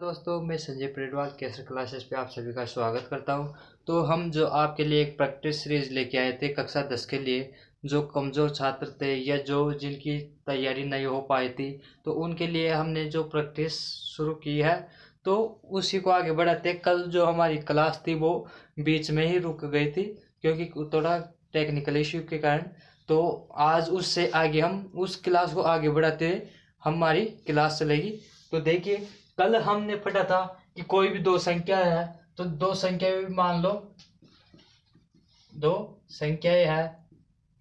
दोस्तों, मैं संजय परेडवाल केसर क्लासेस पे आप सभी का स्वागत करता हूं। तो हम जो आपके लिए एक प्रैक्टिस सीरीज लेके आए थे कक्षा 10 के लिए, जो कमज़ोर छात्र थे या जो जिनकी तैयारी नहीं हो पाई थी, तो उनके लिए हमने जो प्रैक्टिस शुरू की है, तो उसी को आगे बढ़ाते। कल जो हमारी क्लास थी वो बीच में ही रुक गई थी क्योंकि थोड़ा टेक्निकल इश्यू के कारण। तो आज उससे आगे हम उस क्लास को आगे बढ़ाते हुए हमारी क्लास चलेगी। तो देखिए, कल हमने पढ़ा था कि कोई भी दो संख्या है, तो दो संख्या भी मान लो दो संख्याएं है,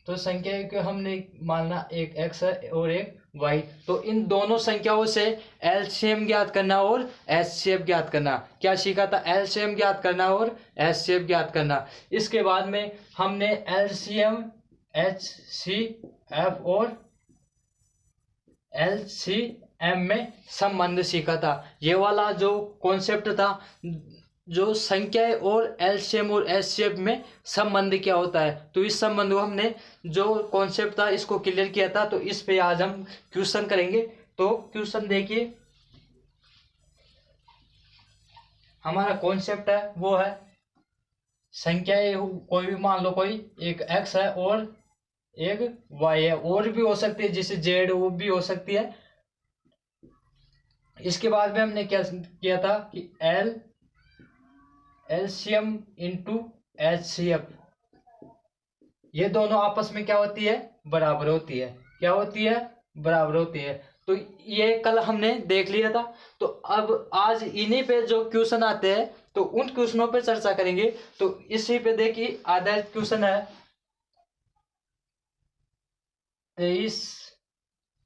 तो संख्या को हमने मानना एक x है और एक y। तो इन दोनों संख्याओं से एलसीएम ज्ञात करना और एचसीएफ ज्ञात करना। क्या सीखा था? एलसीएम ज्ञात करना और एचसीएफ ज्ञात करना। इसके बाद में हमने एलसीएम, एचसीएफ और एलसीएम में संबंध सीखा था। ये वाला जो कॉन्सेप्ट था, जो संख्याएं और एलसीएम और एचसीएफ में संबंध क्या होता है, तो इस संबंध को हमने जो कॉन्सेप्ट था इसको क्लियर किया था। तो इस पे आज हम क्वेश्चन करेंगे। तो क्वेश्चन देखिए, हमारा कॉन्सेप्ट है वो है संख्याएं कोई भी मान लो, कोई एक एक्स है और एक वाई है, और भी हो सकती है जैसे जेड, वो भी हो सकती है। इसके बाद में हमने क्या किया था कि एलसीएम इंटू एचसीएफ, ये दोनों आपस में क्या होती है? बराबर होती है। क्या होती है? बराबर होती है। तो ये कल हमने देख लिया था। तो अब आज इन्हीं पे जो क्वेश्चन आते हैं, तो उन क्वेश्चनों पे चर्चा करेंगे। तो इसी पे देखिए, आधारित क्वेश्चन है 23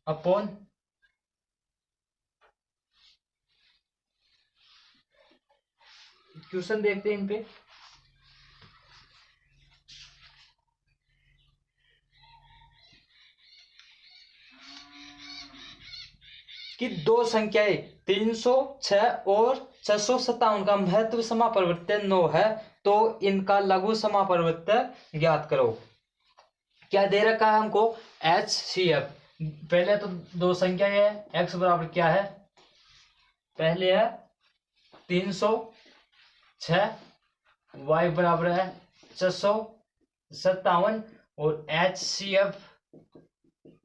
अपॉन क्वेश्चन देखते हैं इन पे। कि दो संख्याएं 306 और 657 का महत्व समापरिवर्त्य 9 है, तो इनका लघु समापरिवर्त्य ज्ञात करो। क्या दे रखा है हमको? H C F. पहले तो दो संख्या है, एक्स बराबर क्या है? पहले है 306, वाई बराबर है 657, और एच सी एफ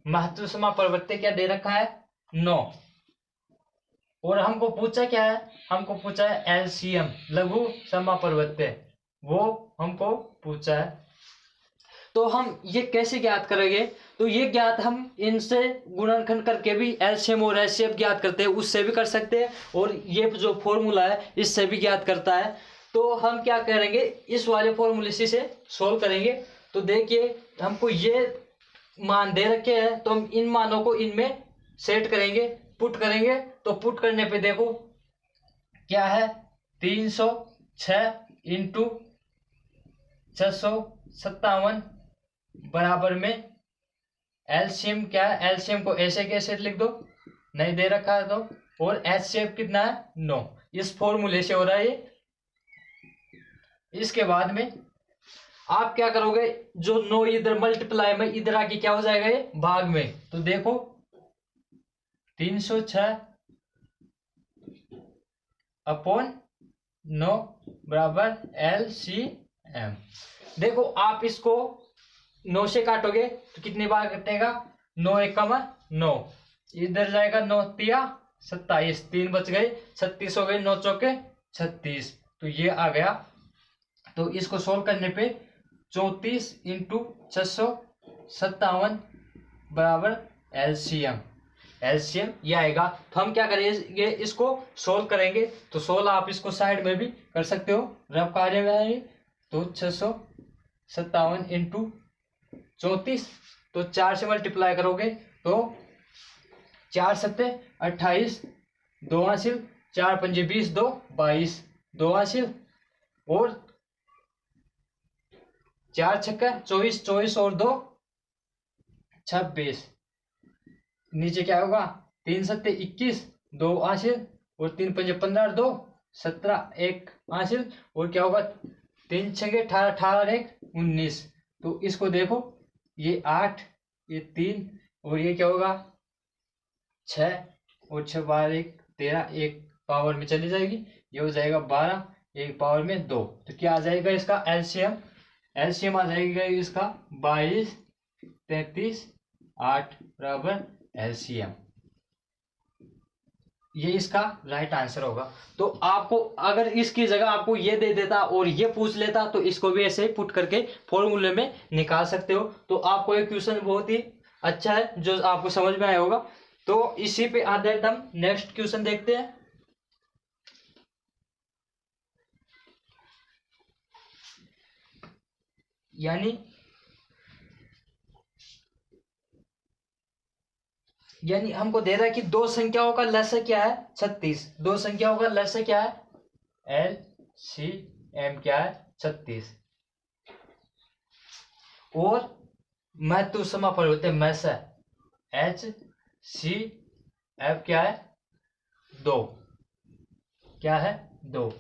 महत्व समापरिवर्त्य क्या दे रखा है? 9। और हमको पूछा क्या है? हमको पूछा है एलसीएम, लघु समापरिवर्त्य, वो हमको पूछा है। तो हम ये कैसे ज्ञात करेंगे? तो ये ज्ञात हम इनसे गुणनखंड करके भी एलसीएम और एचसीएफ ज्ञात करते हैं, उससे भी कर सकते हैं, और ये जो फॉर्मूला है इससे भी ज्ञात करता है। तो हम क्या करेंगे, इस वाले फॉर्मूले से सोल्व करेंगे। तो देखिए, हमको ये मान दे रखे हैं, तो हम इन मानों को इनमें सेट करेंगे, पुट करेंगे। तो पुट करने पे देखो क्या है, 306 इंटू 657 बराबर में एलसीएम क्या है? एलसीएम को ऐसे कैसे लिख दो, नहीं दे रखा है तो, और एचसीएफ कितना है? 9। इस फॉर्मूले से हो रहा है ये। इसके बाद में आप क्या करोगे, जो 9 इधर मल्टीप्लाई में इधर आके क्या हो जाएगा? ये भाग में। तो देखो 306 अपॉन 9 बराबर एलसीएम। देखो, आप इसको 9 से काटोगे तो कितनी बार कटेगा? 9 एकम 9, इधर जाएगा 9 तिया 27, 3 बच गए, 36 हो गए, 9 चौके 36। तो ये आ गया। तो इसको सोल्व करने पे 34 इंटू 657 बराबर एलसीएम ये आएगा। तो हम क्या करेंगे, इसको सोल्व करेंगे। तो सोल्व आप इसको साइड में भी कर सकते हो, रफ कार्य में है। तो 657 इंटू 34, तो 4 से मल्टीप्लाई करोगे तो 4 सत्ते 28, 2 हासिल, 4 पंजे 20, 2 22, 2 हासिल, और 4 छक्का 24, 24 और 2 26। नीचे क्या होगा? 3 सत्ते 21, 2 हासिल, और 3 पंजे 15, 2 17, 1 हासिल, और क्या होगा? 3 छक्के 18, 18 1 19। तो इसको देखो, ये 8, ये 3, और ये क्या होगा? 6, और 6 12 1 13, 1 पावर में चली जाएगी, ये हो जाएगा 12 एक पावर में 2। तो क्या आ जाएगा इसका एलसीएम, एलसीएम आ जाएगा इसका 22 33 8 बराबर एलसीएम। ये इसका राइट आंसर होगा। तो आपको अगर इसकी जगह आपको ये दे देता और ये पूछ लेता तो इसको भी ऐसे पुट करके फॉर्मूले में निकाल सकते हो। तो आपको ये क्वेश्चन बहुत ही अच्छा है जो आपको समझ में आया होगा। तो इसी पे आधारित हम नेक्स्ट क्वेश्चन देखते हैं। यानी हमको दे रहा है कि दो संख्याओं का लसाअ क्या है 36, दो संख्याओं का लसाअ क्या है LCM क्या है 36, और महत्व समापरिवर्त्य में से HCF क्या है 2, क्या है 2।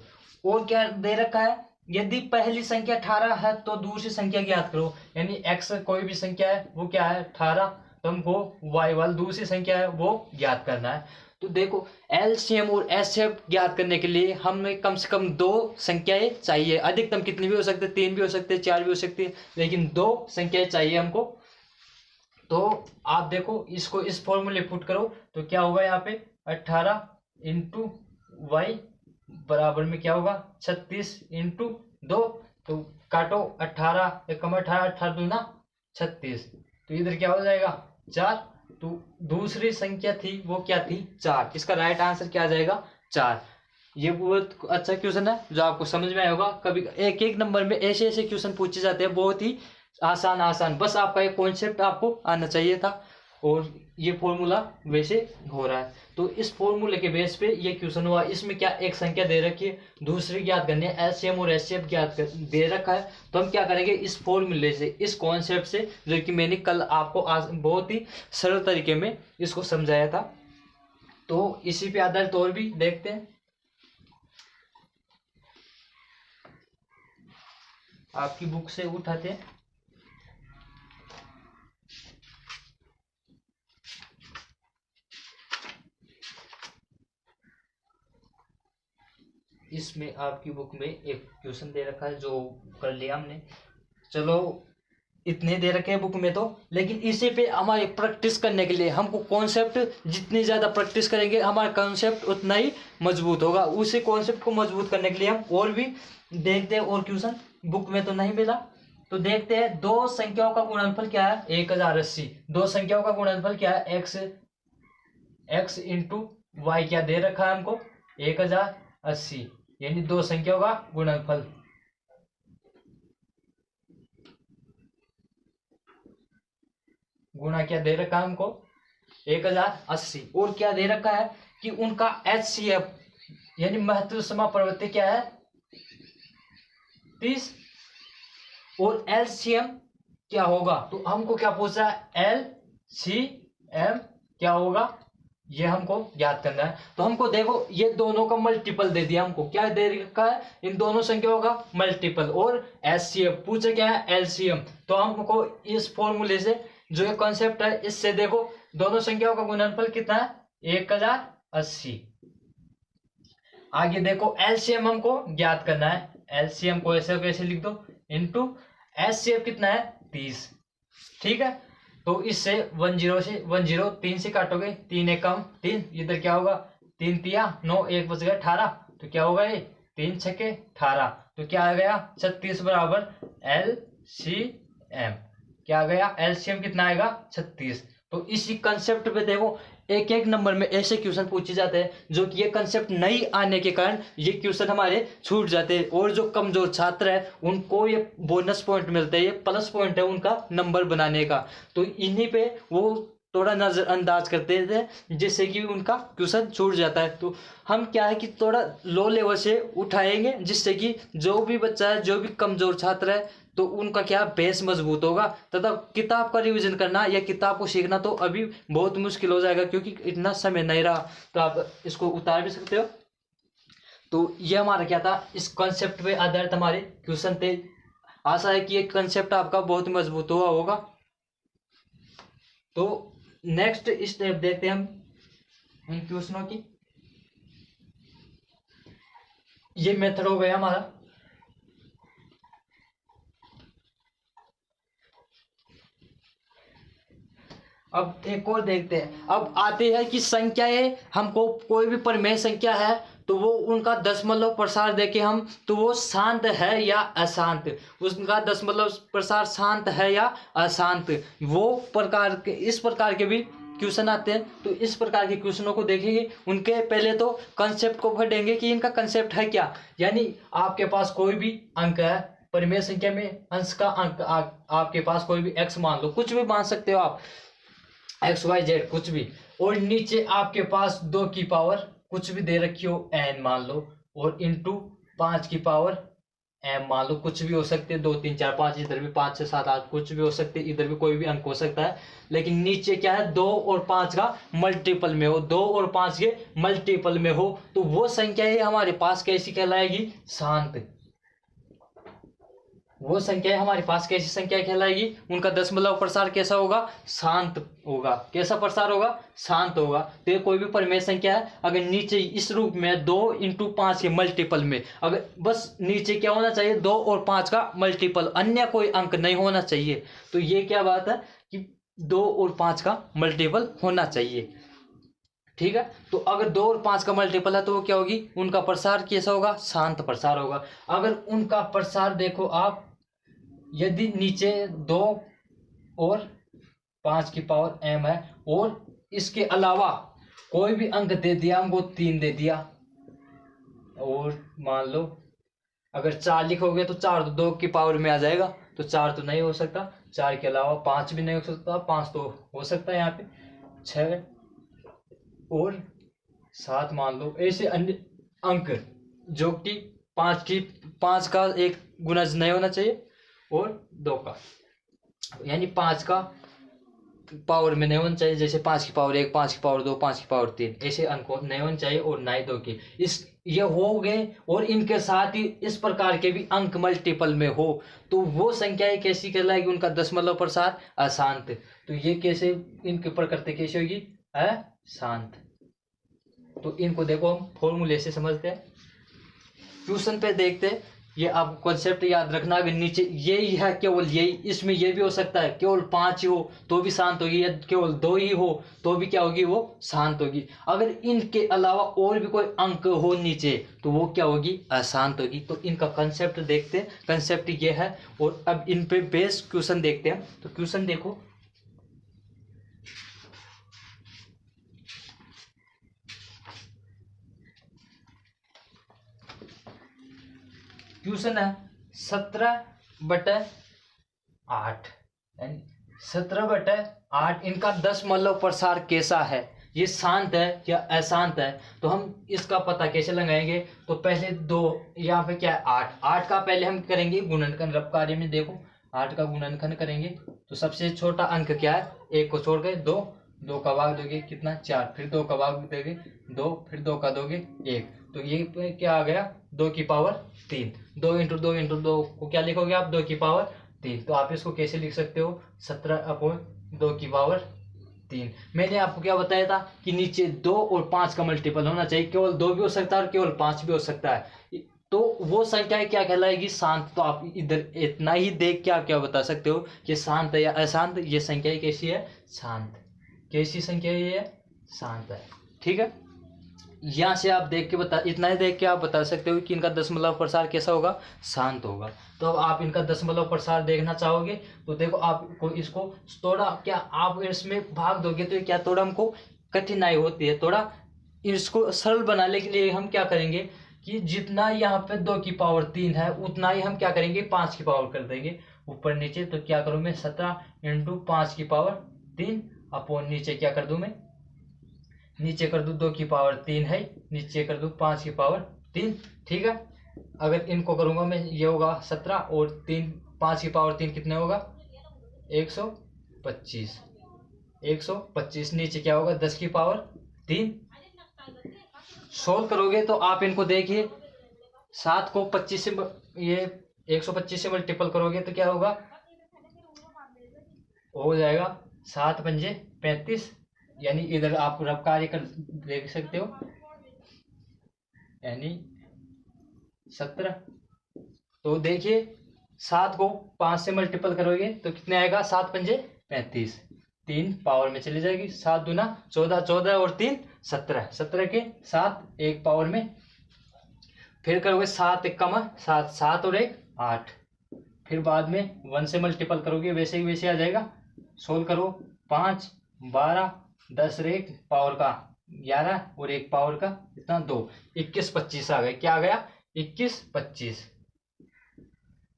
और क्या दे रखा है, यदि पहली संख्या 18 है तो दूसरी संख्या ज्ञात करो। यानी x कोई भी संख्या है वो क्या है 18, तो हमको y वाली दूसरी संख्या है वो ज्ञात करना है। तो देखो एलसीएम और एचसीएफ ज्ञात करने के लिए हमें कम से कम दो संख्याएं चाहिए। अधिकतम कितनी भी हो सकते हैं, 3 भी हो सकते हैं, 4 भी हो सकती है, लेकिन दो संख्याएं चाहिए हमको। तो आप देखो इसको इस फॉर्मूले पुट करो तो क्या होगा, यहाँ पे 18 इंटू वाई बराबर में क्या होगा 36 इंटू 2। तो काटो 18 एकम 18 18 दूना 36, तो इधर क्या हो जाएगा 4। तो दूसरी संख्या थी वो क्या थी 4। इसका राइट आंसर क्या आ जाएगा 4। ये बहुत अच्छा क्वेश्चन है जो आपको समझ में आया होगा। कभी एक एक नंबर में ऐसे ऐसे क्वेश्चन पूछे जाते हैं, बहुत ही आसान आसान, बस आपका एक कॉन्सेप्ट आपको आना चाहिए था और ये फॉर्मूला वैसे हो रहा है। तो इस फॉर्मूले के बेस पे ये क्वेश्चन हुआ। इसमें क्या एक संख्या दे रखी है, दूसरी ज्ञात करनी है, एलसीएम और एचसीएफ दे रखा है। तो हम क्या करेंगे इस फॉर्मूले से, इस कॉन्सेप्ट से, जो कि मैंने कल आपको बहुत ही सरल तरीके में इसको समझाया था। तो इसी पे आधारित और भी देखते हैं। आपकी बुक से उठाते हैं। इसमें आपकी बुक में एक क्वेश्चन दे रखा है जो कर लिया हमने, चलो इतने दे रखे हैं बुक में तो, लेकिन इसी पे हमारी प्रैक्टिस करने के लिए हमको कॉन्सेप्ट जितनी ज़्यादा प्रैक्टिस करेंगे हमारा कॉन्सेप्ट उतना ही मजबूत होगा। उसी कॉन्सेप्ट को मजबूत करने के लिए हम और भी देखते हैं। और क्वेश्चन बुक में तो नहीं मिला तो देखते हैं। दो संख्याओं का गुणनफल क्या है 1080। दो संख्याओं का गुणनफल क्या है x इंटू वाई क्या दे रखा है हमको 1080, यानी दो संख्याओं का गुणनफल। गुणा क्या दे रखा है हमको 1080, और क्या दे रखा है कि उनका HCF यानी महत्व समापरिवर्त्य क्या है 30, और LCM क्या होगा। तो हमको क्या पूछा है LCM क्या होगा, ये हमको ज्ञात करना है। तो हमको देखो ये दोनों का मल्टीपल दे दिया, हमको क्या दे रखा है इन दोनों संख्याओं का मल्टीपल, और HCF पूछे क्या है LCM। तो हमको इस फॉर्मूले से जो ये कॉन्सेप्ट है इससे देखो दोनों संख्याओं का गुणनफल कितना है 1080। आगे देखो LCM हमको ज्ञात करना है, LCM को ऐसे कैसे लिख दो इंटू HCF कितना है 30, ठीक है। तो इससे 10 से 10 3 से काटोगे 3 एकम 3, इधर क्या होगा 3 तिया 9 1 बच गया 18, तो क्या होगा ये 3 छक्के 18, तो क्या आ गया 36 बराबर LCM। क्या आ गया LCM कितना आएगा 36। तो इसी कंसेप्ट पे देखो एक एक नंबर में ऐसे क्वेश्चन पूछे जाते हैं जो कि ये कंसेप्ट नहीं आने के कारण ये क्वेश्चन हमारे छूट जाते हैं, और जो कमजोर छात्र है उनको ये बोनस पॉइंट मिलते हैं, ये प्लस पॉइंट है उनका नंबर बनाने का। तो इन्हीं पे वो थोड़ा नजरअंदाज करते थे जिससे कि उनका क्वेश्चन छूट जाता है। तो हम क्या है कि थोड़ा लो लेवल से उठाएंगे जिससे कि जो भी बच्चा है, जो भी कमजोर छात्र है, तो उनका क्या बेस मजबूत होगा। तथा किताब का रिवीजन करना या किताब को सीखना तो अभी बहुत मुश्किल हो जाएगा क्योंकि इतना समय नहीं रहा। तो आप इसको उतार भी सकते हो। तो ये हमारा क्या था, इस कॉन्सेप्ट पे आधारित हमारे क्वेश्चन थे। आशा है कि ये कॉन्सेप्ट आपका बहुत मजबूत हुआ होगा। तो नेक्स्ट स्टेप देखते हैं हम इन क्वेश्चनों की। ये मेथड हो गया हमारा। अब एक और देखते हैं। अब आते हैं कि संख्याएं, हमको कोई भी परिमेय संख्या है तो वो उनका दशमलव प्रसार देके हम, तो वो शांत है या अशांत, उसका दशमलव प्रसार शांत है या अशांत, वो प्रकार के, इस प्रकार के भी क्वेश्चन आते हैं। तो इस प्रकार के क्वेश्चनों को देखेंगे, उनके पहले तो कंसेप्ट को पढ़ेंगे कि इनका कंसेप्ट है क्या। यानी आपके पास कोई भी अंक है, परिमेय संख्या में अंश का अंक आपके पास कोई भी x मान लो, कुछ भी मान सकते हो आप, एक्स वाई जेड कुछ भी, और नीचे आपके पास 2 की पावर कुछ भी दे रखी हो n मान लो, और इंटू 5 की पावर m मान लो, कुछ भी हो सकते हैं, 2 3 4 5, इधर भी 5 6 7 8 कुछ भी हो सकते हैं, इधर भी कोई भी अंक हो सकता है। लेकिन नीचे क्या है, 2 और 5 का मल्टीपल में हो, 2 और 5 के मल्टीपल में हो, तो वो संख्या ही हमारे पास कैसी कहलाएगी, शांत। वो संख्या हमारे पास कैसी संख्या कहलाएगी, उनका दशमलव प्रसार कैसा होगा, शांत होगा। कैसा प्रसार होगा, शांत होगा। तो ये कोई भी परिमेय संख्या है, अगर नीचे इस रूप में 2 इंटू 5 के मल्टीपल में, अगर बस नीचे क्या होना चाहिए, 2 और 5 का मल्टीपल, अन्य कोई अंक नहीं होना चाहिए। तो ये क्या बात है कि 2 और 5 का मल्टीपल होना चाहिए, ठीक है। तो अगर 2 और 5 का मल्टीपल है तो वो क्या होगी, उनका प्रसार कैसा होगा, शांत प्रसार होगा। अगर उनका प्रसार देखो आप, यदि नीचे 2 और 5 की पावर m है, और इसके अलावा कोई भी अंक दे दिया हमको, 3 दे दिया, और मान लो अगर 4 लिखोगे तो 4 तो 2 की पावर में आ जाएगा, तो 4 तो नहीं हो सकता, 4 के अलावा 5 भी नहीं हो सकता, 5 तो हो सकता है यहाँ पे, 6 और 7 मान लो। ऐसे अन्य अंक जो कि 5 का एक गुणज नहीं होना चाहिए, और 2 का, यानी 5 का पावर में नहीं होना चाहिए, जैसे 5 की पावर 1, 5 की पावर 2, 5 की पावर 3, ऐसे अंक नहीं होने चाहिए, और ना ही 2 की। इस ये हो गए, और इनके साथ ही इस प्रकार के भी अंक मल्टीपल में हो, तो वो संख्याएं कैसी कहलाएगी, उनका दशमलव प्रसार अशांत। तो ये कैसे, इनकी प्रकृति कैसी होगी, अशांत। तो इनको देखो हम फॉर्मूले से समझते हैं, ट्यूशन पे देखते हैं। ये आप कॉन्सेप्ट याद रखना, अगर नीचे यही है, केवल यही, इसमें ये भी हो सकता है केवल 5 ही हो तो भी शांत होगी, या केवल 2 ही हो तो भी क्या होगी, वो शांत होगी। अगर इनके अलावा और भी कोई अंक हो नीचे तो वो क्या होगी, अशांत होगी। तो इनका कंसेप्ट देखते हैं, कंसेप्ट ये है। और अब इन पे बेस क्वेश्चन देखते हैं। तो क्वेश्चन देखो, क्वेश्चन है 17/8, 17/8 इनका दशमलव प्रसार कैसा है, ये शांत है या अशांत है। तो हम इसका पता कैसे लगाएंगे, तो पहले 2, यहाँ पे क्या है 8, 8 का पहले हम करेंगे गुणनखंड। रब कार्य में देखो 8 का गुणनखंड करेंगे, तो सबसे छोटा अंक क्या है, 1 को छोड़ के 2, 2 का भाग दोगे कितना 4, फिर 2 का भाग दोगे 2, फिर 2 का दोगे 1, तो ये क्या आ गया, 2 की पावर 3। 2 इंटू 2 इंटू 2 को क्या लिखोगे आप, 2 की पावर 3। तो आप इसको कैसे लिख सकते हो, 17/2 की पावर 3। मैंने आपको क्या बताया था कि नीचे 2 और 5 का मल्टीपल होना चाहिए, केवल 2 भी हो सकता है और केवल 5 भी हो सकता है, तो वो संख्या क्या कहलाएगी, शांत। तो आप इधर इतना ही देख के आप क्या बता सकते हो कि शांत है या अशांत। ये संख्या कैसी है, शांत। कैसी संख्या ये है, शांत है, ठीक है। यहाँ से आप देख के इतना ही देख के आप बता सकते हो कि इनका दशमलव प्रसार कैसा होगा, शांत होगा। तो अब आप इनका दशमलव प्रसार देखना चाहोगे तो देखो, आपको इसको थोड़ा क्या आप इसमें भाग दोगे तो क्या थोड़ा हमको कठिनाई होती है। थोड़ा इसको सरल बनाने के लिए हम क्या करेंगे कि जितना यहाँ पे 2 की पावर 3 है, उतना ही हम क्या करेंगे, 5 की पावर कर देंगे ऊपर नीचे। तो क्या करूँ मैं, 17 इंटू 5 की पावर 3 अपॉन नीचे क्या कर दूं मैं, नीचे कर दूं 2 की पावर 3 है, नीचे कर दूं 5 की पावर 3, ठीक है। अगर इनको करूंगा मैं, ये होगा 17 और 3, 5 की पावर 3 कितने होगा, 125, 125। नीचे क्या होगा, 10 की पावर 3। सोल्व करोगे तो आप इनको देखिए, 7 को 25 से ये 125 से मल्टीपल करोगे तो क्या होगा, हो जाएगा 7 पंजे 35। यानी इधर आप रफ कार्य कर देख सकते हो, यानी 17। तो देखिए 7 को 5 से मल्टीपल करोगे तो कितने आएगा, 7 पंजे 35, 3 पावर में चली जाएगी, 7 दूना 14, 14 और 3 17, 17 के 7 एक पावर में, फिर करोगे 7 एक कमा 7, 7 और 1 8, फिर बाद में 1 से मल्टीपल करोगे वैसे ही वैसे आ जाएगा। सोल्व करो, 5 12 10 और 1 पावर का 11 और 1 पावर का इतना 2, 21 25 आ गए। क्या आ गया, 21 25।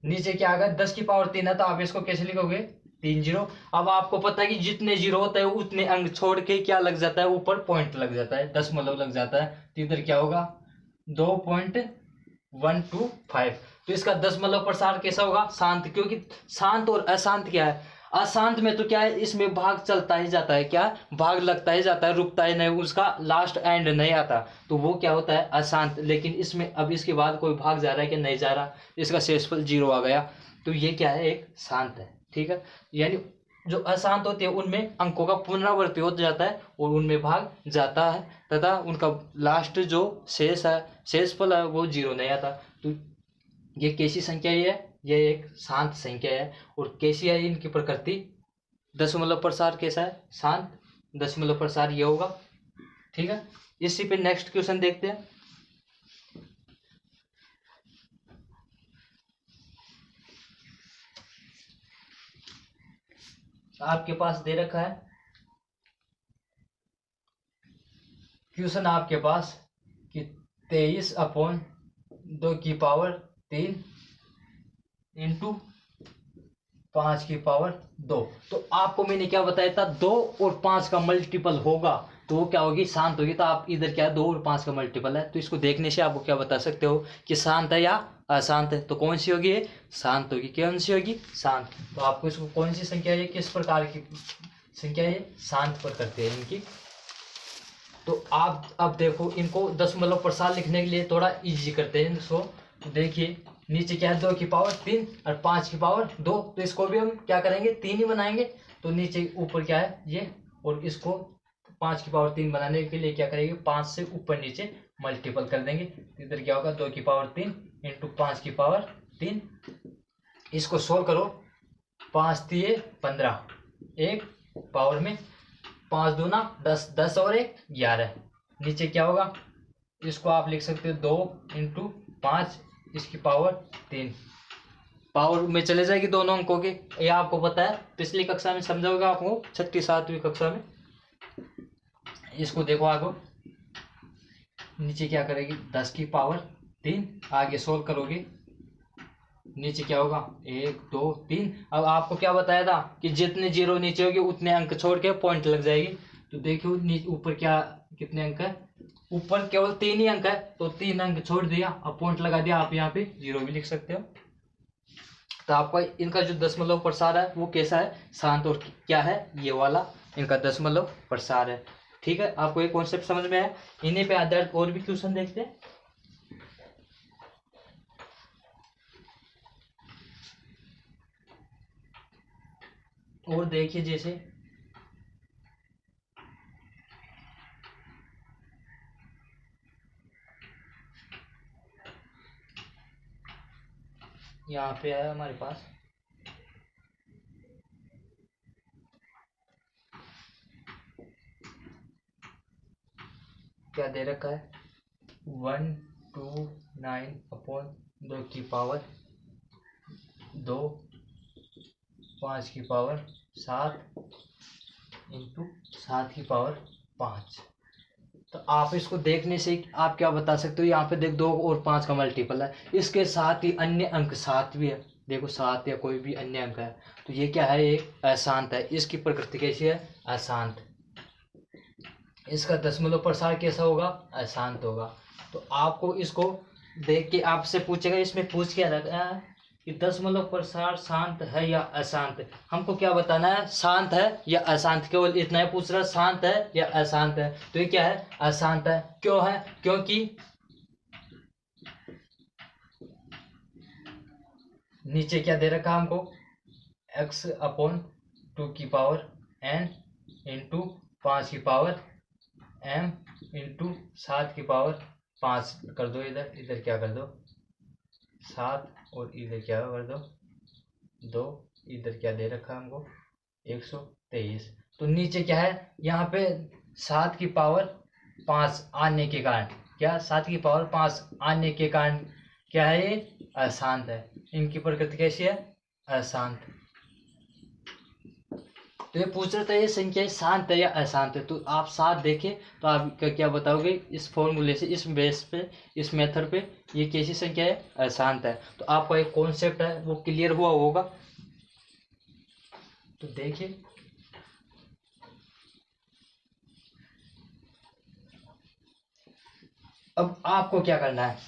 नीचे क्या आ गया, 10 की पावर 3 है, तो आप इसको कैसे लिखोगे, 3 जीरो। अब आपको पता है कि जितने जीरो होता है उतने अंक छोड़ के क्या लग जाता है, ऊपर पॉइंट लग जाता है, दशमलव लग जाता है। तो इधर क्या होगा, 2.125। तो इसका दशमलव प्रसार कैसा होगा, शांत, क्योंकि शांत और अशांत क्या है, अशांत में तो क्या है, इसमें भाग चलता ही जाता है, क्या भाग लगता ही जाता है, रुकता ही नहीं, उसका लास्ट एंड नहीं आता, तो वो क्या होता है, अशांत। लेकिन इसमें अब इसके बाद कोई भाग जा रहा है कि नहीं जा रहा, इसका शेषफल 0 आ गया, तो ये क्या है, एक शांत है। ठीक है, यानी जो अशांत होते हैं उनमें अंकों का पुनरावृत्ति हो जाता है और उनमें भाग जाता है, तथा उनका लास्ट जो शेष है, शेषफल है, वो 0 नहीं आता। तो ये कैसी संख्या है, ये एक शांत संख्या है। और कैसी है इनकी प्रकृति, दशमलव प्रसार कैसा है, शांत, दशमलव प्रसार ये होगा। ठीक है, इसी पे नेक्स्ट क्वेश्चन देखते हैं। आपके पास दे रखा है क्वेश्चन आपके पास कि 23/2 इंटू 5/2। तो आपको मैंने क्या बताया था, 2 और 5 का मल्टीपल होगा तो वो क्या होगी, शांत होगी। तो आप इधर क्या है, 2 और 5 का मल्टीपल है, तो इसको देखने से आपको क्या बता सकते हो कि शांत है या अशांत है। तो कौन सी होगी, ये शांत होगी। कौन सी होगी, शांत। तो आपको इसको कौन सी संख्या है, किस प्रकार की संख्या है, शांत प्रकृति है इनकी। तो आप अब देखो, इनको दशमलव प्रसार लिखने के लिए थोड़ा इजी करते हैं इसको। तो देखिए नीचे क्या है, 2 की पावर 3 और 5 की पावर 2, तो इसको भी हम क्या करेंगे, 3 ही बनाएंगे। तो नीचे ऊपर क्या है ये, और इसको 5 की पावर 3 बनाने के लिए क्या करेंगे, 5 से ऊपर नीचे मल्टीपल कर देंगे। तो इधर क्या होगा, 2 की पावर 3 इंटू 5 की पावर 3। इसको सोल्व करो, 5 3 15, एक पावर में 5 दूना 10, 10 और 1 11। नीचे क्या होगा, इसको आप लिख सकते हो 2 इंटू 5 इसकी पावर 3, पावर में चले जाएगी दोनों अंकों के। ये आपको पता है, पिछली कक्षा में समझाओगे आपको, 6ठी 7वीं कक्षा में। इसको देखो आगे, नीचे क्या करेगी, 10 की पावर 3, आगे सोल्व करोगे, नीचे क्या होगा, 1 2 3। अब आपको क्या बताया था कि जितने जीरो नीचे होगी उतने अंक छोड़ के पॉइंट लग जाएगी। तो देखियो ऊपर क्या, कितने अंक है, ऊपर केवल 3 ही अंक है, तो 3 अंक छोड़ दिया, अब पॉइंट लगा दिया। आप यहाँ पे 0 भी लिख सकते हो। तो आपका इनका जो दशमलव प्रसार है वो कैसा है, शांत। और क्या है, ये वाला इनका दशमलव प्रसार है। ठीक है, आपको ये कॉन्सेप्ट समझ में आया। इन्हीं पे आधारित और भी क्वेश्चन देखते हैं। और देखिए, जैसे यहाँ पे है हमारे पास, क्या दे रखा है, 129/2 की पावर 2, 5 की पावर 7 इंटू 7 की पावर 5। तो आप इसको देखने से आप क्या बता सकते हो, यहाँ पे देख 2 और 5 का मल्टीपल है, इसके साथ ही अन्य अंक 7 भी है। देखो 7 या कोई भी अन्य अंक है, तो ये क्या है, एक अशांत है। इसकी प्रकृति कैसी है, अशांत। इसका दशमलव प्रसार कैसा होगा, अशांत होगा। तो आपको इसको देख के आपसे पूछेगा, इसमें पूछ के रखा है कि दशमलव प्रसार शांत है या अशांत। हमको क्या बताना है, शांत है या अशांत, केवल इतना ही पूछ रहा है, शांत है या अशांत है। तो ये क्या है, अशांत है। क्यों है, क्योंकि नीचे क्या दे रखा हमको, x/2 की पावर n इंटू 5 की पावर m इंटू 7 की पावर 5 कर दो। इधर इधर क्या कर दो, 7 और इधर क्या कर दो 2, इधर क्या दे रखा है हमको 123। तो नीचे क्या है यहाँ पे 7 की पावर 5 आने के कारण, क्या 7 की पावर 5 आने के कारण क्या है ये अशांत है। इनकी प्रकृति कैसी है अशांत। तो ये पूछ रहा था ये संख्या शांत है या अशांत है, तो आप साथ देखें तो आप क्या बताओगे इस फॉर्मूले से, इस बेस पे, इस मेथड पे ये कैसी संख्या है अशांत है। तो आपका एक कॉन्सेप्ट है वो क्लियर हुआ होगा। तो देखिए अब आपको क्या करना है,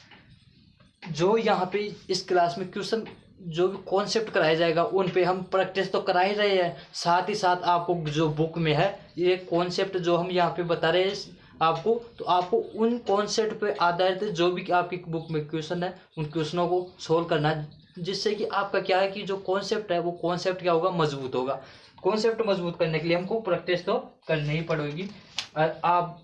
जो यहाँ पे इस क्लास में क्वेश्चन जो भी कॉन्सेप्ट कराया जाएगा उन पे हम प्रैक्टिस तो करा ही रहे हैं, साथ ही साथ आपको जो बुक में है ये कॉन्सेप्ट जो हम यहाँ पे बता रहे हैं आपको, तो आपको उन कॉन्सेप्ट पे आधारित जो भी आपकी बुक में क्वेश्चन है उन क्वेश्चनों को सोल्व करना है, जिससे कि आपका क्या है कि जो कॉन्सेप्ट है वो कॉन्सेप्ट क्या होगा मजबूत होगा। कॉन्सेप्ट मजबूत करने के लिए हमको प्रैक्टिस तो करनी ही पड़ेगी। और आप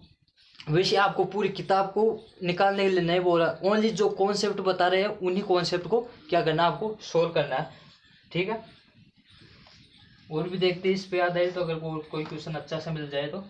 वैसे आपको पूरी किताब को निकालने के लिए नहीं बोल रहा, ओनली जो कॉन्सेप्ट बता रहे हैं उन्हीं कॉन्सेप्ट को क्या करना है आपको सोल्व करना है, ठीक है। और भी देखते हैं इस पे आधारित तो अगर कोई क्वेश्चन अच्छा सा मिल जाए तो।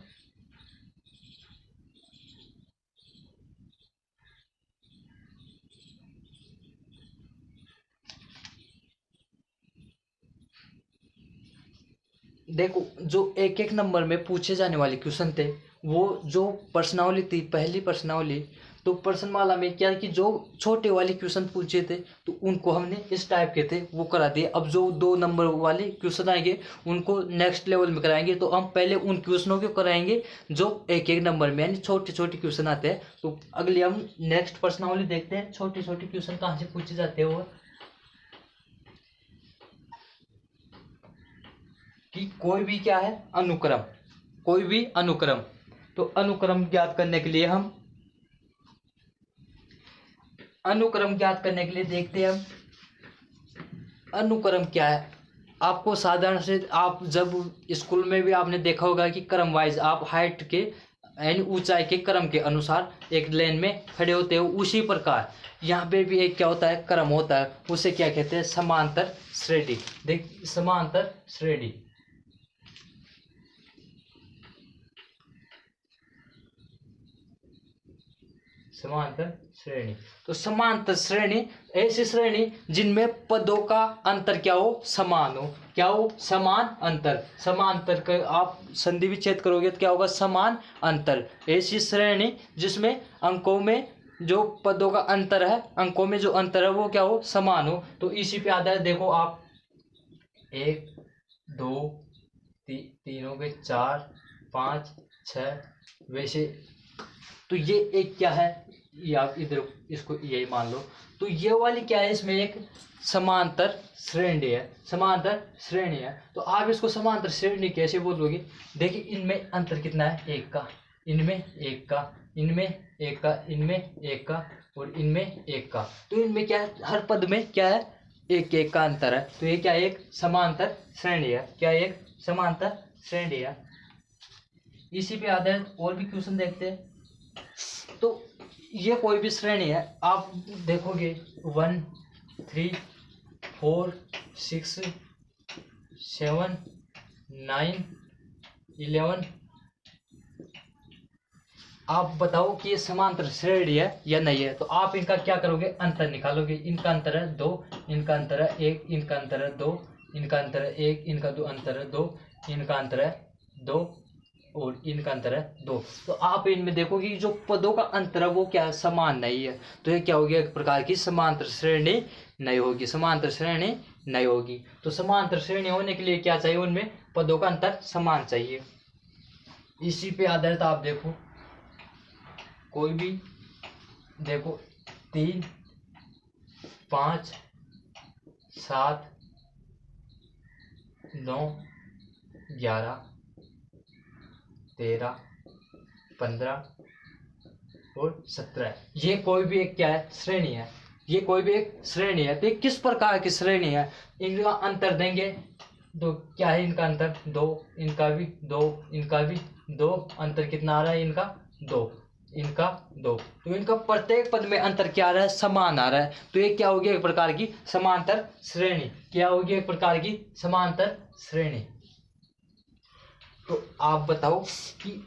देखो जो एक एक नंबर में पूछे जाने वाले क्वेश्चन थे वो जो प्रश्नावली थी पहली प्रश्नावली, तो प्रश्नमाला में क्या कि जो छोटे वाले क्वेश्चन पूछे थे तो उनको हमने इस टाइप के थे वो करा दिए। अब जो 2 नंबर वाले क्वेश्चन आएंगे उनको नेक्स्ट लेवल में कराएंगे, तो हम पहले उन क्वेश्चनों को कराएंगे जो एक एक नंबर में यानी छोटे छोटे क्वेश्चन आते हैं। तो अगले हम नेक्स्ट प्रश्नावली देखते हैं छोटे छोटे क्वेश्चन कहाँ से पूछे जाते हैं वो, कि कोई भी क्या है अनुक्रम, कोई भी अनुक्रम। तो अनुक्रम ज्ञात करने के लिए हम अनुक्रम ज्ञात करने के लिए देखते हैं हम अनुक्रम क्या है। आपको साधारण से आप जब स्कूल में भी आपने देखा होगा कि क्रम वाइज आप हाइट के यानी ऊंचाई के क्रम के अनुसार एक लाइन में खड़े होते हो, उसी प्रकार यहाँ पे भी एक क्या होता है क्रम होता है, उसे क्या कहते हैं समांतर श्रेणी। देख समांतर श्रेणी, समांतर श्रेणी। तो समांतर श्रेणी ऐसी श्रेणी जिनमें पदों का अंतर क्या हो समान हो, क्या हो समान अंतर। समांतर का आप संधि विच्छेद करोगे तो क्या होगा समान अंतर। ऐसी श्रेणी जिसमें अंकों में जो पदों का अंतर है, अंकों में जो अंतर है वो क्या हो समान हो। तो इसी पे आधारित देखो आप 1 2 3 हो गए 4 5 6 वैसे। तो ये एक क्या है ये आप इधर इसको यही मान लो, तो ये वाली क्या है इसमें एक समांतर श्रेणी है, समांतर श्रेणी है। तो आप इसको समांतर श्रेणी कैसे बोलोगे, देखिए इनमें अंतर कितना है 1 का, इनमें 1 का, इनमें 1 का, इनमें 1 का और इनमें 1 का। तो इनमें क्या है हर पद में क्या है 1 1 का अंतर है। तो ये क्या है एक समांतर श्रेणी है, क्या एक समांतर श्रेणी है। इसी पे आधारित और भी क्वेश्चन देखते हैं। तो ये कोई भी श्रेणी है, आप देखोगे 1 3 4 6 7 9 11, आप बताओ कि ये समांतर श्रेणी है या नहीं है। तो आप इनका क्या करोगे अंतर निकालोगे, इनका अंतर है 2, इनका अंतर है 1, इनका अंतर है 2, इनका अंतर है 1, इनका दो अंतर है 2, इनका अंतर है 2 और इनका अंतर है 2। तो आप इनमें देखोगे कि जो पदों का अंतर है वो क्या है समान नहीं है। तो ये क्या होगी एक प्रकार की समांतर श्रेणी नहीं होगी, समांतर श्रेणी नहीं होगी। तो समांतर श्रेणी होने के लिए क्या चाहिए उनमें पदों का अंतर समान चाहिए। इसी पे आधारित आप देखो कोई भी देखो 3 5 7 9 11 13 15 और 17, ये कोई भी एक क्या है श्रेणी है, ये कोई भी एक श्रेणी है। तो ये किस प्रकार की श्रेणी है, इनका अंतर देंगे तो क्या है इनका अंतर 2, इनका भी 2, इनका भी 2, अंतर कितना आ रहा है इनका 2। इनका 2। तो इनका प्रत्येक पद में अंतर क्या आ रहा है, समान आ रहा है। तो ये क्या होगी, एक प्रकार की समांतर श्रेणी। क्या होगी, एक प्रकार की समांतर श्रेणी। तो आप बताओ कि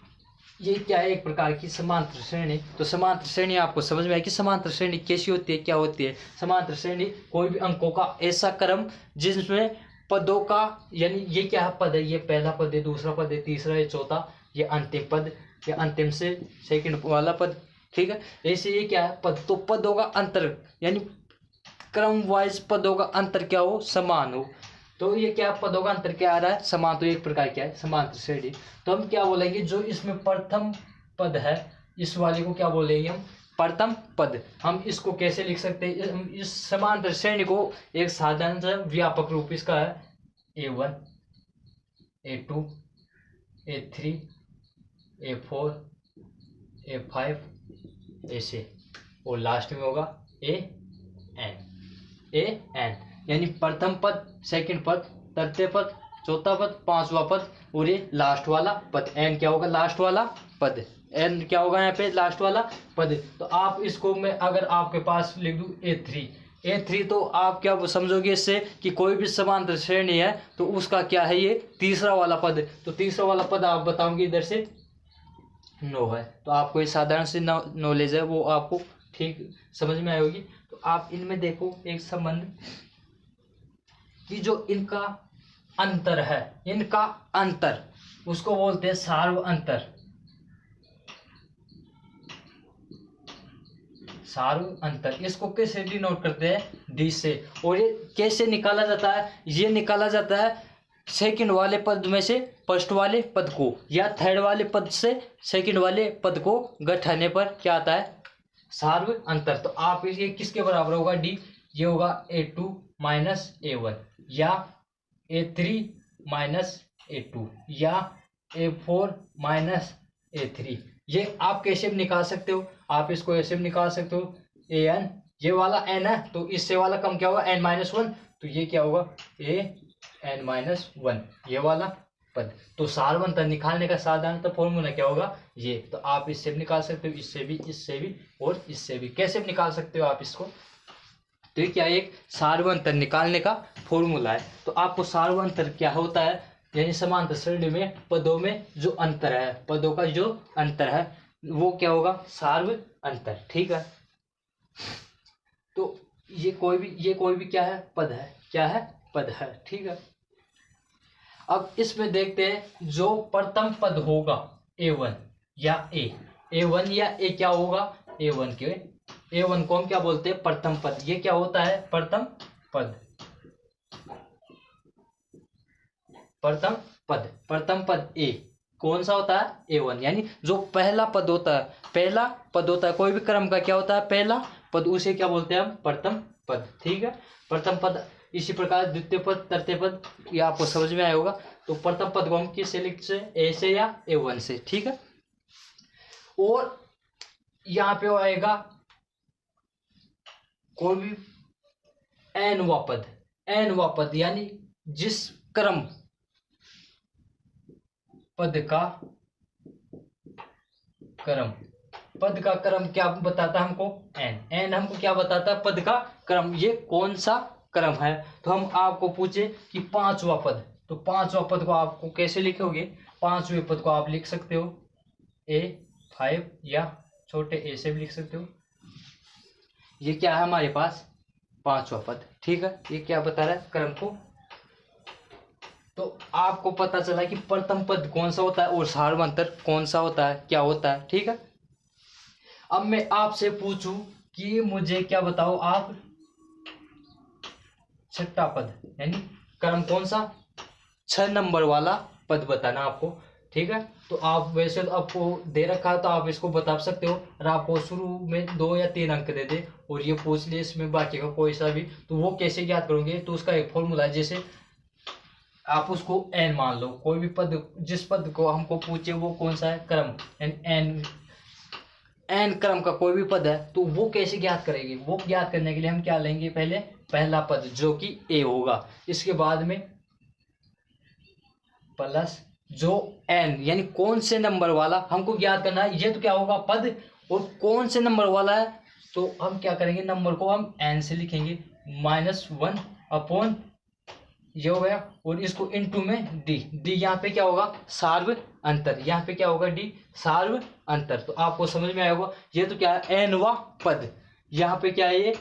ये क्या है, एक प्रकार की समांतर श्रेणी। तो समांतर श्रेणी आपको समझ में आया कि समांतर श्रेणी कैसी होती है, क्या होती है। समांतर श्रेणी कोई भी अंकों का ऐसा क्रम जिसमें पदों का, यानी ये क्या पद है, ये पहला पद है, दूसरा पद है, तीसरा है, चौथा, ये अंतिम पद, ये अंतिम से सेकंड वाला पद, ठीक है। ऐसे ये क्या है पद, तो पदों का अंतर यानी क्रम वाइज पदों का अंतर क्या हो, समान हो। तो ये क्या पदों का अंतर क्या आ रहा है, समान। तो एक प्रकार क्या है, समांतर श्रेणी। तो हम क्या बोलेंगे, जो इसमें प्रथम पद है, इस वाले को क्या बोलेंगे हम, प्रथम पद। हम इसको कैसे लिख सकते हैं, हम इस समांतर श्रेणी को एक साधारण सा व्यापक रूप इसका है A1 A2 A3 A4 A5 ऐसे, और लास्ट में होगा AN। यानी प्रथम पद, सेकंड पद, तृतीय पद, चौथा पद, पांचवा पद, और ये लास्ट वाला पद। एन क्या होगा, लास्ट वाला पद। एन क्या होगा यहाँ पे, लास्ट वाला पद। तो आप इसको मैं अगर आपके पास लिख दूं A3, तो आप क्या समझोगे इससे कि कोई भी समांतर श्रेणी है तो उसका क्या है, ये तीसरा वाला पद। तो तीसरा वाला पद आप बताओगे इधर से 9 है। तो आपको ये साधारण सी नॉलेज है, वो आपको ठीक समझ में आई होगी। तो आप इनमें देखो एक संबंध कि जो इनका अंतर है, इनका अंतर उसको बोलते हैं सार्व अंतर। सार्व अंतर इसको कैसे डिनोट करते हैं, डी से। और ये कैसे निकाला जाता है, ये निकाला जाता है सेकंड वाले पद में से फर्स्ट वाले पद को, या थर्ड वाले पद से सेकंड वाले पद को घटाने पर क्या आता है, सार्व अंतर। तो आप ये किसके बराबर होगा, डी, ये होगा A2 माइनस A1, या A3 माइनस A2, या A4 माइनस A3। ये आप कैसे भी निकाल सकते हो, आप इसको ऐसे भी निकाल सकते हो, AN, ये वाला n है तो इससे वाला कम क्या होगा, n-1, तो ये क्या होगा AN-1, ये वाला पद। तो सार्व अंतर निकालने का साधारणतः फॉर्मूला क्या होगा, ये। तो आप इससे भी निकाल सकते हो, इससे भी और इससे भी, कैसे भी निकाल सकते हो आप इसको। तो ये क्या, एक सार्व अंतर निकालने का फॉर्मूला है। तो आपको सार्व अंतर क्या होता है, यानी समांतर श्रेणी में पदों में जो अंतर है, पदों का जो अंतर है वो क्या होगा, सार्व अंतर, ठीक है। तो ये कोई भी क्या है, पद है, क्या है, पद है, ठीक है। अब इसमें देखते हैं जो प्रथम पद होगा A1 या A1 या A क्या होगा, A1 को हम क्या बोलते हैं, प्रथम पद। ये क्या होता है, प्रथम पद। प्रथम पद A कौन सा होता है, A1, यानी जो पहला पद होता है, कोई भी क्रम का क्या होता है, पहला पद, उसे क्या बोलते हैं हम, प्रथम पद, ठीक है। प्रथम पद। इसी प्रकार द्वितीय पद, तृतीय पद, ये आपको समझ में आया होगा। तो प्रथम पद को हम किससे लिखते हैं, A से या A1 से, ठीक है। और यहाँ पे आएगा कोई भी n-वा पद, यानी जिस क्रम पद का क्रम क्या बताता है हमको, n हमको क्या बताता है, पद का क्रम, ये कौन सा क्रम है। तो हम आपको पूछे कि पांचवा पद, तो पांचवा पद को आपको कैसे लिखोगे, पांचवें पद को आप लिख सकते हो A5, या छोटे a से भी लिख सकते हो। ये क्या है हमारे पास, पांचवा पद, ठीक है। ये क्या बता रहा है, क्रम को। तो आपको पता चला कि प्रथम पद कौन सा होता है और सार्व अंतर कौन सा होता है, क्या होता है, ठीक है। अब मैं आपसे पूछूं कि मुझे क्या बताओ आप, छठा पद, यानी क्रम कौन सा, 6 नंबर वाला पद बताना आपको, ठीक है। तो आप वैसे तो आपको दे रखा है तो आप इसको बता सकते हो, और आपको शुरू में 2 या 3 अंक दे दे और ये पूछ लिए इसमें बाकी का कोई सा भी, तो वो कैसे ज्ञात करोगे। तो उसका एक फॉर्मूला है, जैसे आप उसको n मान लो, कोई भी पद, जिस पद को हमको पूछे वो कौन सा है, क्रम, n क्रम का कोई भी पद है, तो वो कैसे ज्ञात करेगी, वो ज्ञात करने के लिए हम क्या लेंगे, पहले पहला पद जो कि a होगा, इसके बाद में प्लस जो n, यानी कौन से नंबर वाला हमको ज्ञात करना है। ये तो क्या होगा, पद, और कौन से नंबर वाला है, तो हम क्या करेंगे, नंबर को हम n से लिखेंगे, -1 अपॉन ये हो गया, और इसको इनटू में डी, डी यहाँ पे क्या होगा, सार्व अंतर, यहाँ पे क्या होगा, डी सार्व अंतर। तो आपको समझ में आया होगा। ये तो क्या है, एनवा पद, यहाँ पे क्या है, ये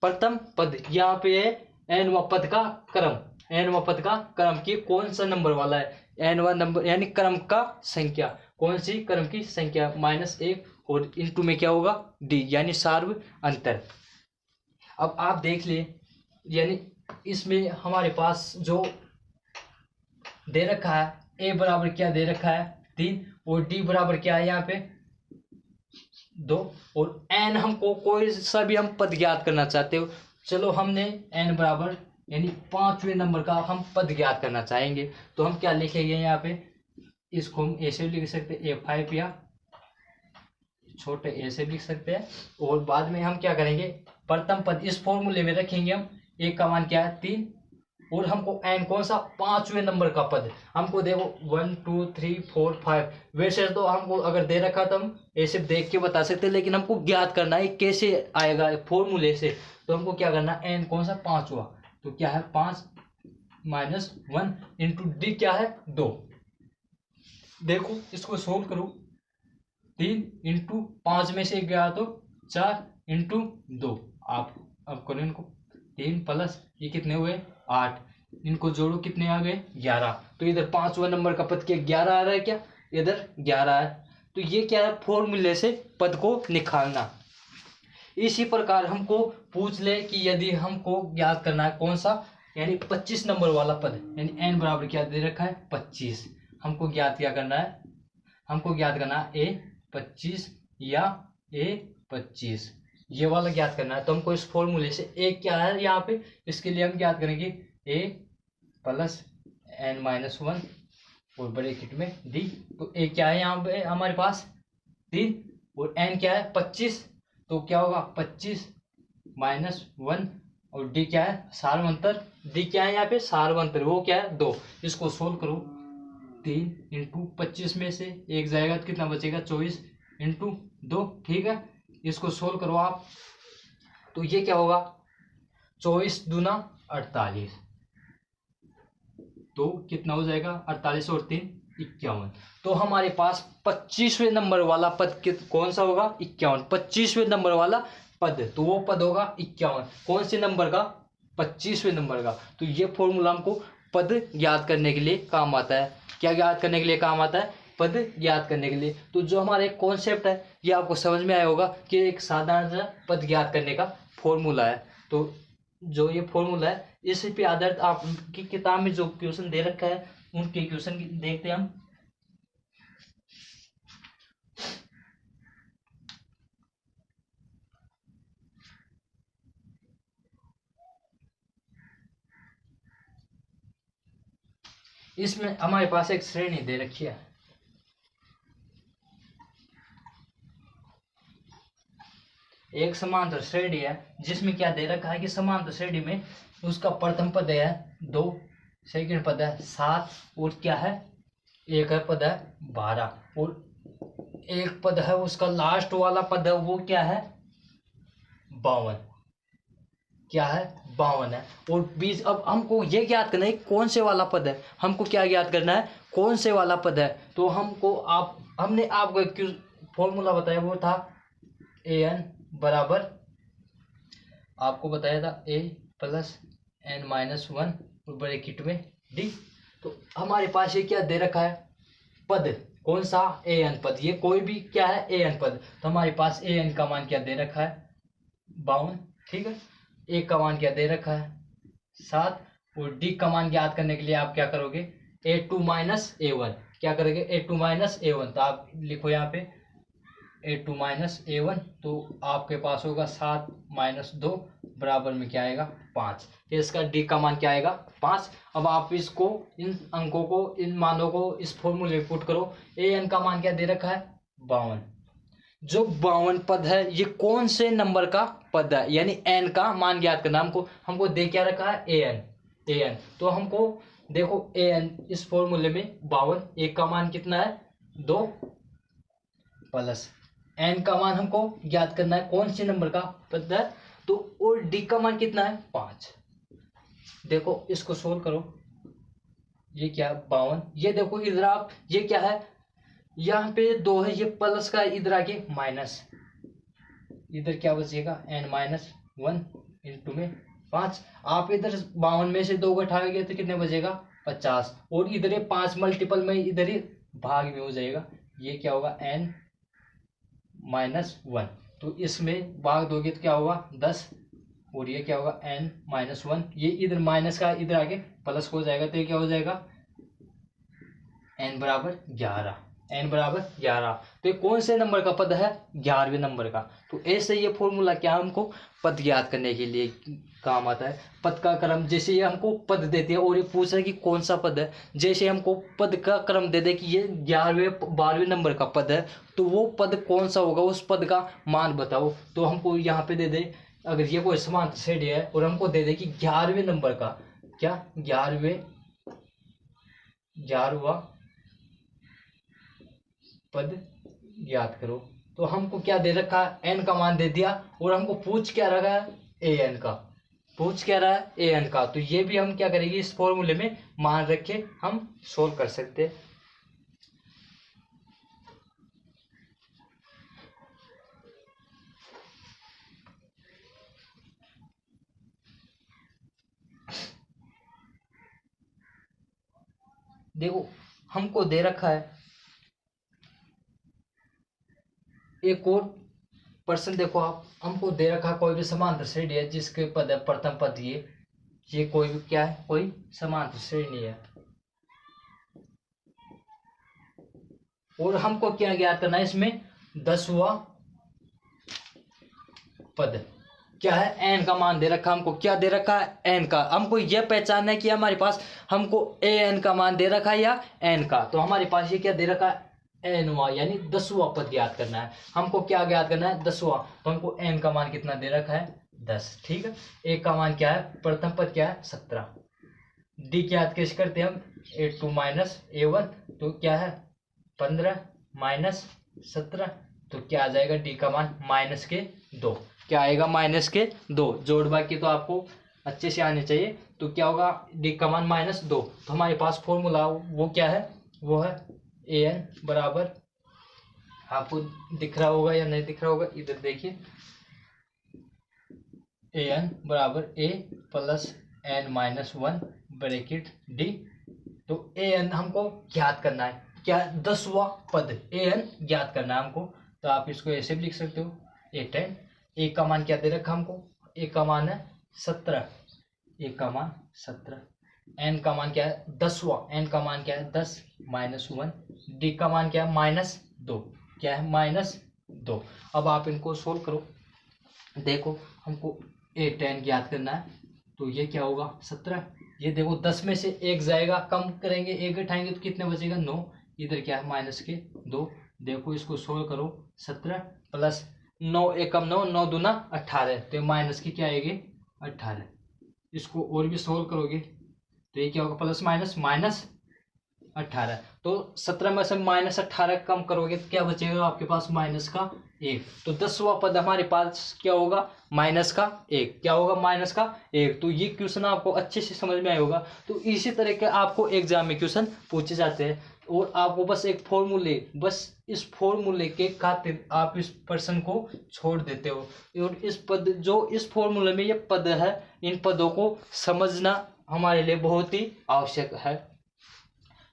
प्रथम पद, यहाँ पे है एनवा पद का क्रम, एनवा पद का क्रम की कौन सा नंबर वाला है, एनवा नंबर यानी क्रम का संख्या, कौन सी क्रम की संख्या, -1, और इनटू में क्या होगा, डी यानी सार्व अंतर। अब आप देख लिए, यानी इसमें हमारे पास जो दे रखा है, ए बराबर क्या दे रखा है, 3, और डी बराबर क्या है यहाँ पे 2, और एन हमको कोई सा भी हम पद ज्ञात करना चाहते हो, चलो हमने एन बराबर यानी 5वें नंबर का हम पद ज्ञात करना चाहेंगे, तो हम क्या लिखेंगे यहाँ पे, इसको हम ऐसे लिख सकते हैं A5 या छोटे ए से लिख सकते हैं, और बाद में हम क्या करेंगे, प्रथम पद इस फॉर्मूले में रखेंगे हम, एक का मान क्या है 3, और हमको एन कौन सा 5वें नंबर का पद, हमको देखो 1 2 3 4 5, वैसे तो हमको अगर दे रखा तो हम ऐसे देख के बता सकते, लेकिन हमको ज्ञात करना है कैसे आएगा फॉर्मूले से, तो हमको क्या करना, एन कौन सा 5वां, तो क्या है 5 -1 इंटू डी क्या है 2। देखो इसको सोल्व करो, 3 इंटू 5 में से गया तो 4 इंटू 2, आप अब करो इनको, 3 प्लस ये कितने हुए 8, इनको जोड़ो कितने आ गए 11, तो इधर 5वां नंबर का पद क्या 11 आ रहा है, क्या इधर 11 है, तो ये क्या है, फॉर्मूले से पद को निकालना। इसी प्रकार हमको पूछ ले कि यदि हमको ज्ञात करना है कौन सा, यानी 25 नंबर वाला पद, यानी एन बराबर क्या दे रखा है 25, हमको ज्ञात क्या करना है, हमको ज्ञात करना है A25 या A25, ये वाला ज्ञात करना है, तो हमको इस फॉर्मूले से ए क्या है यहाँ पे, इसके लिए हम ज्ञात करेंगे A प्लस n-1 और ब्रैकेट में डी, तो ए क्या है यहाँ पे हमारे पास 3, और n क्या है 25, तो क्या होगा 25 -1, और डी क्या है सार्वंतर, डी क्या है यहाँ पे सार्वंतर, वो क्या है 2, इसको सोल्व करो, 3 इंटू 25 में से एक जाएगा तो कितना बचेगा 24 इंटू 2, ठीक है, इसको सोल्व करो आप, तो ये क्या होगा 24 दूना 48, तो कितना हो जाएगा 48 और 3 51, तो हमारे पास 25वें नंबर वाला पद कौन सा होगा 51, 25वें नंबर वाला पद, तो वो पद होगा 51, कौन से नंबर का 25वें नंबर का। तो ये फॉर्मूला हमको पद याद करने के लिए काम आता है, क्या याद करने के लिए काम आता है, पद याद करने के लिए। तो जो हमारा एक कॉन्सेप्ट है ये आपको समझ में आया होगा कि एक साधारण सा पद याद करने का फॉर्मूला है, तो जो ये फॉर्मूला है इसी पे आधारित आपकी किताब में जो क्वेश्चन दे रखा है उनके क्वेश्चन देखते हैं हम। इसमें हमारे पास एक श्रेणी दे रखी है, एक समांतर श्रेणी है जिसमें क्या दे रखा है कि समांतर श्रेणी में उसका प्रथम पद है 2, सेकंड पद है 7, और क्या है एक है पद है 12, और एक पद है उसका लास्ट वाला पद है वो क्या है 52, क्या है 52 है, और बीच अब हमको ये ज्ञात करना है कौन से वाला पद है, हमको क्या ज्ञात करना है कौन से वाला पद है, तो हमको हमने आपको एक फॉर्मूला बताया वो था an बराबर, आपको बताया था a प्लस n-1 और ब्रैकेट में d, तो हमारे पास ये क्या दे रखा है पद, कौन सा an पद, ये कोई भी क्या है an पद, तो हमारे पास an का मान क्या दे रखा है 52, ठीक है, a का मान क्या दे रखा है 7, और d का मान ज्ञात करने के लिए आप क्या करोगे a2 माइनस a1, क्या करोगे a2 माइनस a1, तो आप लिखो यहाँ पे a2 माइनस a1, तो आपके पास होगा 7 माइनस 2 बराबर में क्या आएगा 5, तो इसका d का मान क्या आएगा 5। अब आप इसको इन अंकों को इन मानों को इस फॉर्मूले में पुट करो, an का मान क्या दे रखा है 52, जो 52 पद है ये कौन से नंबर का पद है, यानी n का मान ज्ञात करना, हमको दे क्या रखा है an, तो हमको देखो an इस फॉर्मूले में 52, एक का मान कितना है 2 प्लस n का मान हमको ज्ञात करना है, कौन से नंबर का पद है, तो और d का मान कितना है 5। देखो इसको सोल्व करो, ये क्या है 52, ये देखो इधर आप ये क्या है, यहाँ पे 2 है, ये प्लस का इधर आके माइनस, इधर क्या बचेगा n-1 इंटू में 5। आप इधर 52 में से 2 को हटाओगे तो कितने बचेगा 50, और इधर ये 5 मल्टीपल में इधर ही भाग में हो जाएगा, ये क्या होगा n-1, तो इसमें भाग दोगे तो क्या होगा 10, और ये क्या होगा n-1, ये इधर माइनस का इधर आगे प्लस हो जाएगा, तो ये क्या हो जाएगा n बराबर 11, n बराबर 11। तो ये कौन से नंबर का पद है 11वें नंबर का। तो ऐसे ये फॉर्मूला क्या हमको पद ज्ञात करने के लिए काम आता है। पद का क्रम, जैसे ये हमको पद देते हैं और ये पूछ रहा है कि कौन सा पद है, जैसे हमको पद का क्रम दे दे कि ये 11वें 12वें नंबर का पद है, तो वो पद कौन सा होगा, उस पद का मान बताओ। तो हमको यहाँ पे दे दे, अगर ये कोई समांतर श्रेणी है और हमको दे दे कि 11वें नंबर का क्या 11वां पद ज्ञात करो, तो हमको क्या दे रखा है n का मान दे दिया, और हमको पूछ क्या रखा है an का, पूछ क्या रहा है an का। तो ये भी हम क्या करेंगे, इस फॉर्मूले में मान रख के हम सोल्व कर सकते हैं। देखो हमको दे रखा है एक और प्रश्न, देखो आप हमको दे रखा कोई भी समांतर श्रेणी है जिसके पद है प्रथम पद, ये कोई भी क्या है, कोई समांतर श्रेणी है, और हमको क्या ज्ञात करना है, इसमें 10वां पद क्या है, n का मान दे रखा, हमको क्या दे रखा है n का, हमको यह पहचानना है कि हमारे पास हमको an का मान दे रखा है या n का। तो हमारे पास ये क्या दे रखा है nवां, यानी 10वां पद ज्ञात करना है। हमको क्या ज्ञात करना है 10वां, तो हमको n का मान कितना दे रखा है 10, ठीक है। a का मान क्या है, प्रथम पद क्या है 17, d ज्ञात कैसे करते हैं हम, a2 माइनस a1, तो क्या है 15 माइनस 17, तो क्या आ जाएगा d का मान -2, क्या आएगा -2, जोड़ बाकी तो आपको अच्छे से आने चाहिए। तो क्या होगा d का मान -2, तो हमारे पास फॉर्मूला वो क्या है, वो है an बराबर, आपको दिख रहा होगा या नहीं दिख रहा होगा, इधर देखिए, an बराबर a plus n-1 bracket d। तो an हमको ज्ञात करना है, क्या 10वां पद an ज्ञात करना है हमको। तो आप इसको ऐसे भी लिख सकते हो a10, a का मान क्या दे रखा हमको, a का मान है 17, a का मान 17, n का मान क्या है 10वां, n का मान क्या है 10 -1, d का मान क्या है -2, क्या है -2। अब आप इनको सोल्व करो, देखो हमको a10 ज्ञात करना है, तो ये क्या होगा 17, ये देखो 10 में से 1 जाएगा, कम करेंगे 1 उठाएंगे तो कितने बचेगा 9, इधर क्या है -2, देखो इसको सोल्व करो, 17 प्लस 9 एकम 9, 9 दूना 18, तो माइनस की क्या आएगी 18। इसको और भी सोल्व करोगे तो ये क्या होगा प्लस माइनस -18, तो 17 में से -18 कम करोगे तो क्या बचेगा आपके पास -1। तो 10वां पद हमारे पास क्या होगा -1, क्या होगा -1। तो ये क्वेश्चन आपको अच्छे से समझ में आया होगा। तो इसी तरह के आपको एग्जाम में क्वेश्चन पूछे जाते हैं, और आपको बस एक फॉर्मूले, बस इस फॉर्मूले के खातिर आप इस प्रश्न को छोड़ देते हो, और इस पद जो इस फॉर्मूले में ये पद है, इन पदों को समझना हमारे लिए बहुत ही आवश्यक है।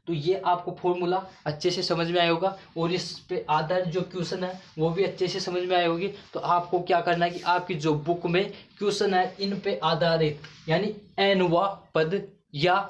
तो ये आपको फॉर्मूला अच्छे से समझ में आया होगा, और इस पे आधारित जो क्वेश्चन है वो भी अच्छे से समझ में आए होगी। तो आपको क्या करना है कि आपकी जो बुक में क्वेश्चन है इन पे आधारित, यानी nवां पद, या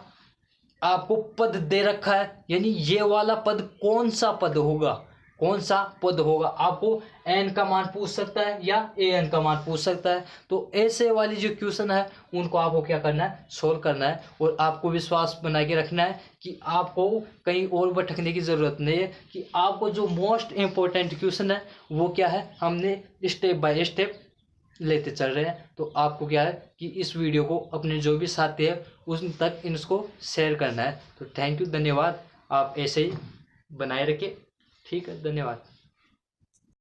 आपको पद दे रखा है, यानी ये वाला पद कौन सा पद होगा, कौन सा पद होगा, आपको n का मान पूछ सकता है या an का मान पूछ सकता है। तो ऐसे वाली जो क्वेश्चन है उनको आपको क्या करना है, सोल्व करना है, और आपको विश्वास बना के रखना है कि आपको कहीं और भटकने की ज़रूरत नहीं है, कि आपको जो मोस्ट इम्पोर्टेंट क्वेश्चन है वो क्या है, हमने स्टेप बाय स्टेप लेते चल रहे हैं। तो आपको क्या है कि इस वीडियो को अपने जो भी साथी है उन तक इसको शेयर करना है। तो थैंक यू, धन्यवाद, आप ऐसे ही बनाए रखें, ठीक है, धन्यवाद।